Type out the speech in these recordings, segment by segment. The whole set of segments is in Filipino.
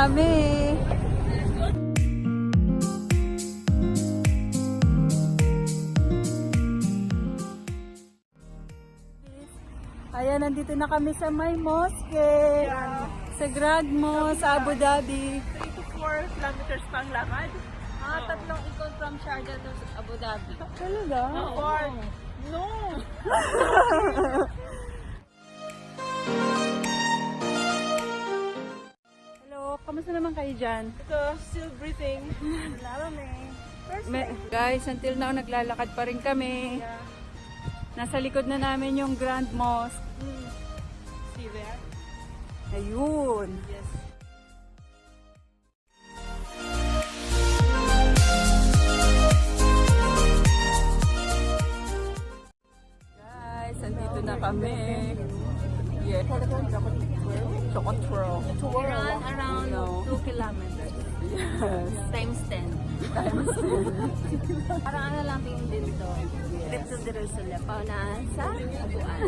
kami. Ayan, nandito na kami sa may mosque. Sa Grand Mosque, Abu Dhabi. 3 to 4 kilometers pang lakad. Tatlong ikot from Sharjah to Abu Dhabi. Talaga? Far. No! Hello, kamusta naman kayo dyan? Ito, still breathing. Lalo Guys, until now naglalakad pa rin kami. Yeah. Nasa likod na namin yung Grand Mosque. See there? Ayun. Yes. Guys, andito na kami. Yeah. Chocotrol. To run around 2 kilometers. Yes. Times 10. Parang ano lang din dito. Trip to Jerusalem. Paunahan sa upuan.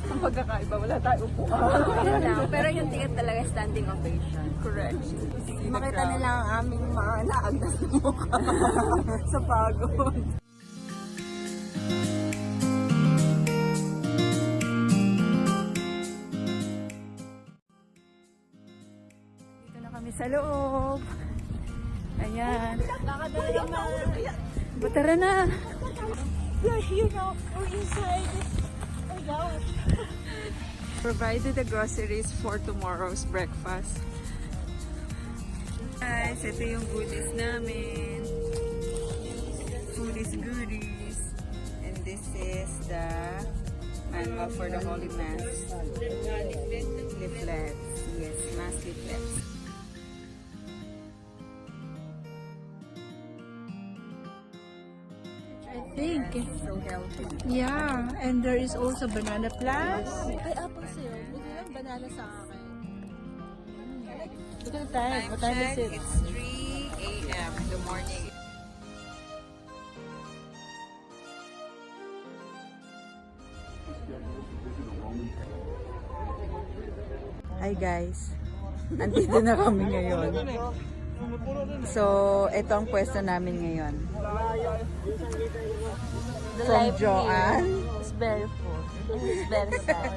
Ang pagkakaiba, wala tayo upuan. Yun lang. Pero yung ticket talaga standing ovation. Correct. Makita nila ang aming mga naagdas na mukha. Sa pagod. Dito na kami sa loob. Ayan. Tara na. We're here now. We're inside. Oh gosh. Provided the groceries for tomorrow's breakfast. Guys, ito yung goodies namin. Goodies. And this is the manual for the Holy Mass. Leaflets. Yes, Mass leaflets. I think. So healthy. Yeah, and there is also banana plus. Ay, apple sa'yo. Bigyan lang banana sa akin. Look at the time. What time is it? It's 3 a.m. in the morning. Hi guys. Andito na kami ngayon. So, ito ang pwesto namin ngayon. From Joanne. It's very full. It's very sad.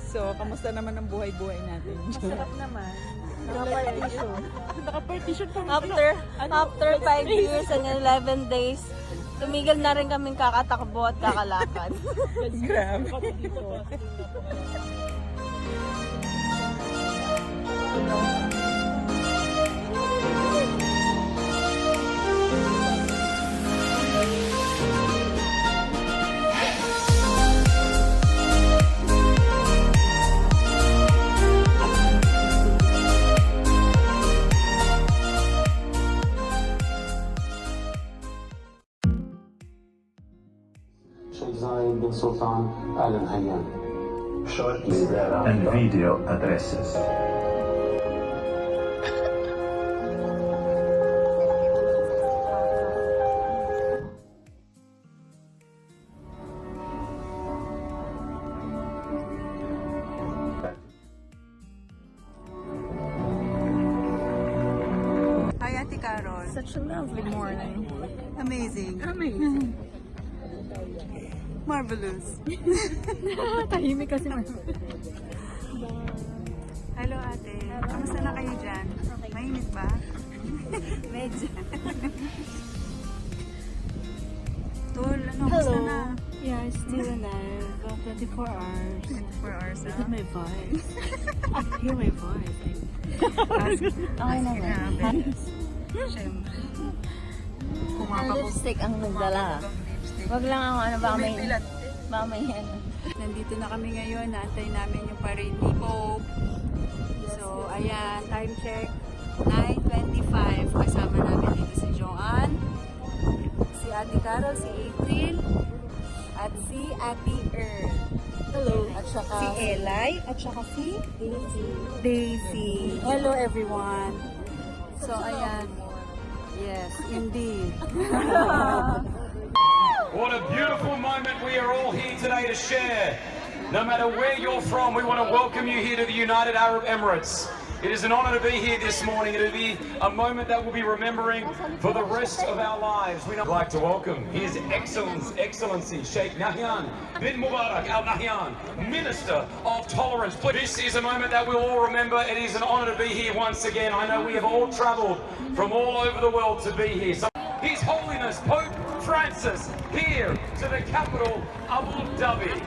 So, kamusta naman ang buhay-buhay natin? Sarap naman. Naka-partition. Naka-partition pa. After 5 years and 11 days, tumigil na rin kaming kakatakbo at kakalakad. Grabe. Sheikh Zayed bin Sultan Al Nahyan. Shortly and video addresses. Hi, Ate Carol. Such a lovely morning. Amazing. Marvelous. Tahimik kasi Hello, Ate. Kamusta na kayo dyan? Mainit ba? Medyo. Tol, ano? Kamusta na? Yeah, it's still alive. 24 hours. 4 hours Look na. at my voice. Hear my voice. Okay naman. Siyempre. Ang Kumapako. lipstick ang nagdala. Wag lang ako ano, baka may pilat. ano. Nandito na kami ngayon. Naantay namin yung parade ni Pope. So, ayan. Time check. 9:25. Kasama namin dito si Joanne, si Ate Carol, si April, at si Ate Earl. Hello. At saka si Eli. At saka si Daisy. Hello, everyone. So, ayan. Yes, indeed. What a beautiful moment we are all here today to share No matter where you're from, we want to welcome you here to the United Arab Emirates. It is an honor to be here this morning. It'll be a moment that we'll be remembering for the rest of our lives. We'd like to welcome His Excellency Sheikh Nahyan bin Mubarak Al Nahyan, Minister of Tolerance. This is a moment that we'll all remember. It is an honor to be here once again. I know we have all traveled from all over the world to be here. So His Holiness Pope Francis here to the capital, Abu Dhabi.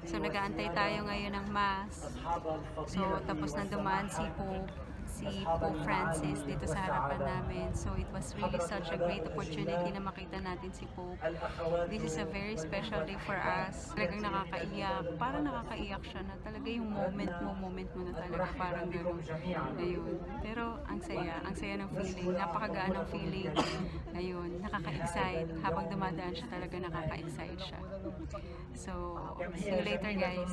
So nag-aantay tayo ngayon ng mass. So tapos na dumaan si Pope Francis dito sa harapan namin. So it was really such a great opportunity na makita natin si Pope. This is a very special day for us. Talagang nakakaiyak. Parang nakakaiyak siya na talaga yung moment mo na talaga. Parang gano'n. Ayun. Pero ang saya ng feeling. Napakagaan ng feeling. Ayun. Nakaka-excite. Habang dumadaan siya talaga nakaka-excite siya. So, see you later guys.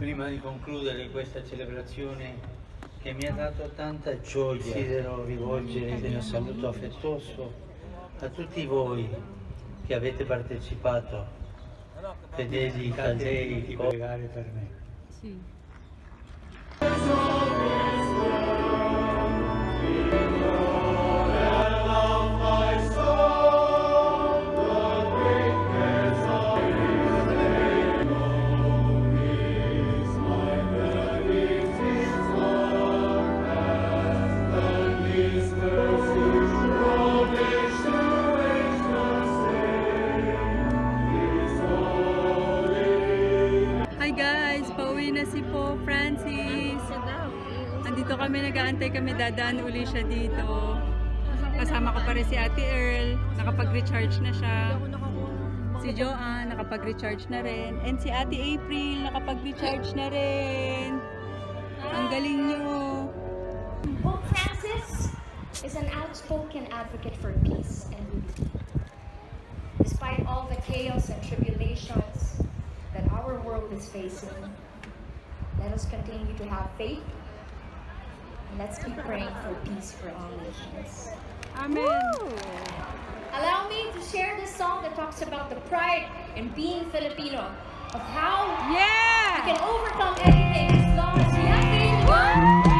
Prima di concludere questa celebrazione che mi ha dato tanta gioia, desidero rivolgere il mio saluto affettuoso a tutti voi che avete partecipato, fedeli caldei, di pregare per me. Sì. Si Pope Francis. Andito kami, nag-aantay kami, dadaan uli siya dito. Kasama ko pa rin si Ate Earl, nakapag-recharge na siya. Si Joanne, nakapag-recharge na rin. And si Ate April, nakapag-recharge na rin. Ang galing nyo. Pope Francis is an outspoken advocate for peace and unity. Despite all the chaos and tribulations that our world is facing, let us continue to have faith, and let's keep praying for peace for all nations. Amen. Woo! Allow me to share this song that talks about the pride in being Filipino, of how we can overcome anything as long as we have faith.